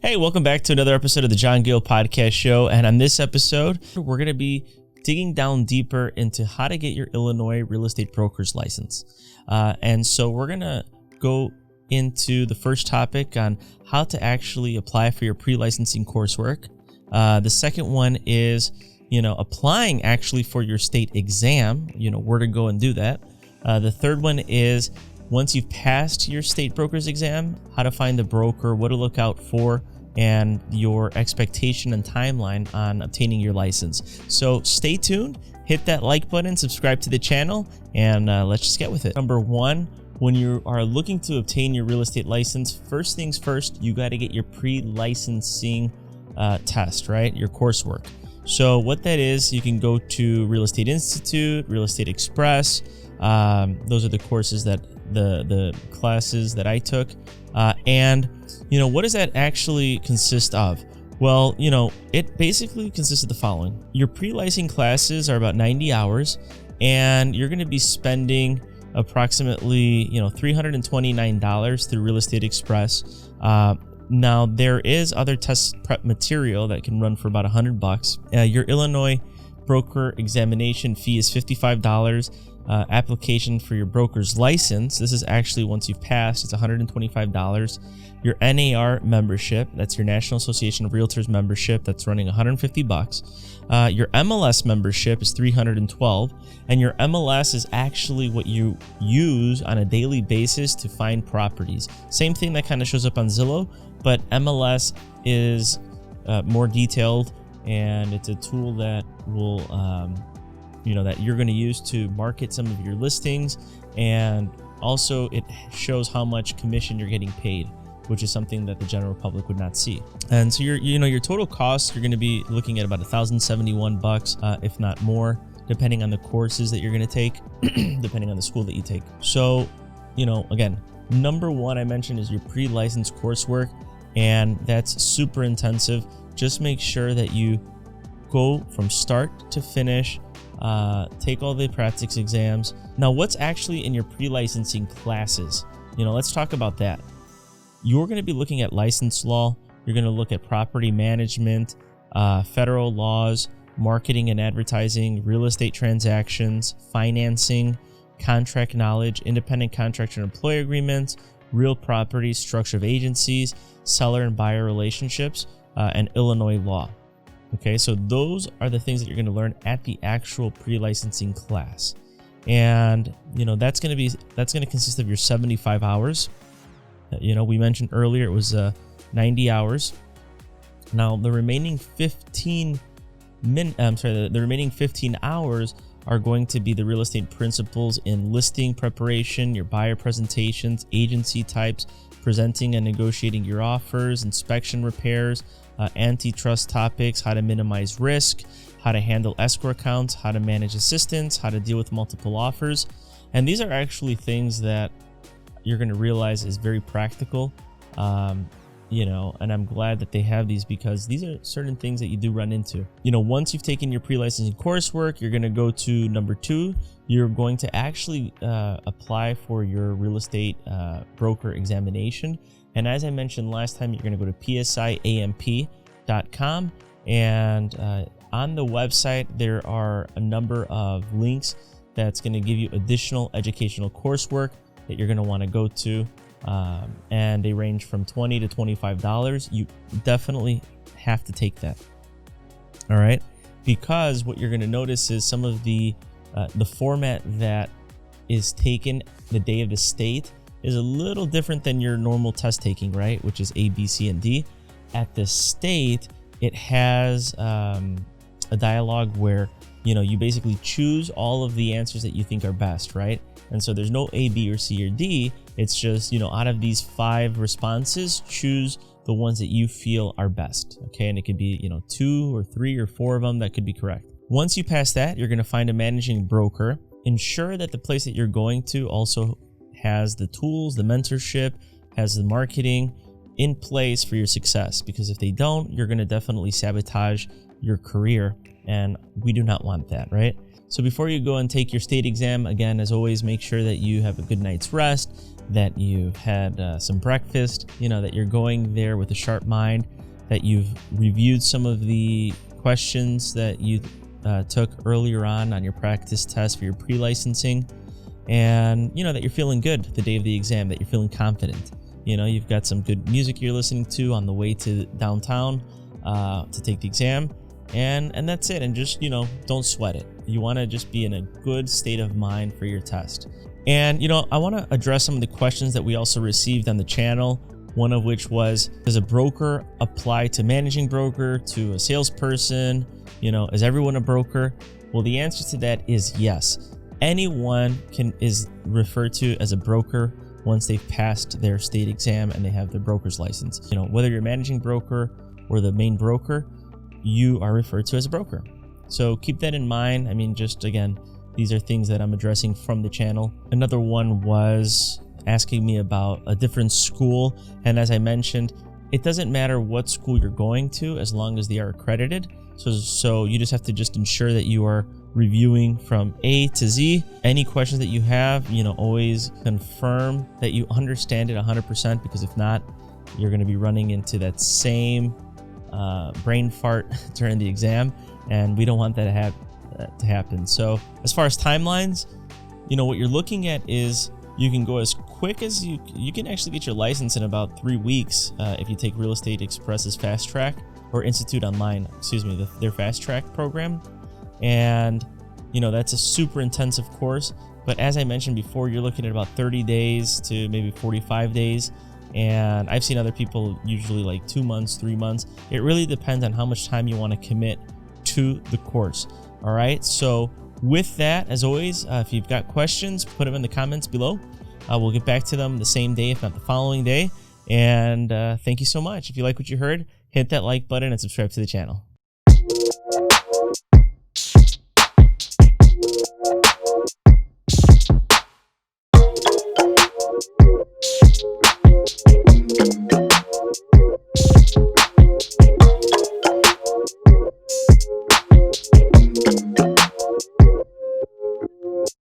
Hey, welcome back to another episode of the Jon Gil Podcast Show. And on this episode, we're going to be digging down deeper into how to get your Illinois real estate broker's license. And so we're going to go into the first topic on how to actually apply for your pre-licensing coursework. The second one is, applying actually for your state exam, where to go and do that. The third one is, once you've passed your state broker's exam, how to find the broker, what to look out for, and your expectation and timeline on obtaining your license. So stay tuned, hit that like button, subscribe to the channel, and let's just get with it. Number one, when you are looking to obtain your real estate license, first things first, you got to get your pre-licensing test, right? Your coursework. So what that is, you can go to Real Estate Institute, Real Estate Express. Those are the courses that the classes that I took. And what does that actually consist of? Well, it basically consists of the following. Your pre-licensing classes are about 90 hours, and you're going to be spending approximately, $329 through Real Estate Express. Now there is other test prep material that can run for about $100. Your Illinois broker examination fee is $55. Application for your broker's license, this is actually once you've passed, it's $125. Your NAR membership, that's your National Association of Realtors membership, that's running $150. Your MLS membership is $312, and your MLS is actually what you use on a daily basis to find properties. Same thing that kind of shows up on Zillow, but MLS is more detailed, and it's a tool that will that you're going to use to market some of your listings, and also it shows how much commission you're getting paid, which is something that the general public would not see. And so your total costs, you're going to be looking at about $1,071, if not more, depending on the courses that you're going to take, depending on the school that you take. So, again, number one I mentioned is your pre-license coursework, and that's super intensive. Just make sure that you go from start to finish. Take all the practice exams. Now, what's actually in your pre-licensing classes? Let's talk about that. You're going to be looking at license law. You're going to look at property management, federal laws, marketing and advertising, real estate transactions, financing, contract knowledge, independent contractor and employer agreements, real property, structure of agencies, seller and buyer relationships, and Illinois law. Okay, so those are the things that you're going to learn at the actual pre-licensing class. And, that's going to consist of your 75 hours. We mentioned earlier it was 90 hours. Now, the remaining 15 hours are going to be the real estate principles in listing preparation, your buyer presentations, agency types, presenting and negotiating your offers, inspection repairs, antitrust topics, how to minimize risk, how to handle escrow accounts, how to manage assistants, how to deal with multiple offers. And these are actually things that you're going to realize is very practical, and I'm glad that they have these, because these are certain things that you do run into. Once you've taken your pre-licensing coursework, you're going to go to number two. You're going to actually apply for your real estate broker examination. And as I mentioned last time, you're going to go to psiamp.com, and on the website there are a number of links that's going to give you additional educational coursework that you're going to want to go to, and they range from $20 to $25. You definitely have to take that. All right, because what you're going to notice is some of the format that is taken the day of the state is a little different than your normal test taking, right? Which is A, B, C, and D. At the state, it has a dialogue where, you basically choose all of the answers that you think are best, right? And so there's no A, B, or C, or D. It's just, out of these 5 responses, choose the ones that you feel are best, okay? And it could be, 2 or 3 or 4 of them that could be correct. Once you pass that, you're going to find a managing broker. Ensure that the place that you're going to also has the tools, the mentorship, has the marketing in place for your success, because if they don't, you're going to definitely sabotage your career, and we do not want that, right? So before you go and take your state exam, again, as always, make sure that you have a good night's rest, that you've had some breakfast, that you're going there with a sharp mind, that you've reviewed some of the questions that you took earlier on your practice test for your pre-licensing, and that you're feeling good the day of the exam, that you're feeling confident. You've got some good music you're listening to on the way to downtown to take the exam, and that's it. And just don't sweat it. You want to just be in a good state of mind for your test. And I want to address some of the questions that we also received on the channel. One of which was, does a broker apply to managing broker, to a salesperson? Is everyone a broker? Well, the answer to that is yes. Anyone is referred to as a broker once they've passed their state exam and they have their broker's license. Whether you're a managing broker or the main broker, you are referred to as a broker. So keep that in mind. Just again, these are things that I'm addressing from the channel. Another one was asking me about a different school, and as I mentioned, it doesn't matter what school you're going to as long as they are accredited. So you just have to just ensure that you are reviewing from A to Z. Any questions that you have, always confirm that you understand it 100%, because if not, you're going to be running into that same brain fart during the exam, and we don't want that to happen. So as far as timelines, what you're looking at is you can go as quick as you can actually get your license in about 3 weeks if you take Real Estate Express's Fast Track, or Institute Online, their Fast Track program. And that's a super intensive course, but as I mentioned before, you're looking at about 30 days to maybe 45 days, and I've seen other people usually like 2 months, 3 months. It really depends on how much time you want to commit to the course. All right, so with that, as always, if you've got questions, put them in the comments below. We'll get back to them the same day, if not the following day. And thank you so much. If you like what you heard, hit that like button and subscribe to the channel.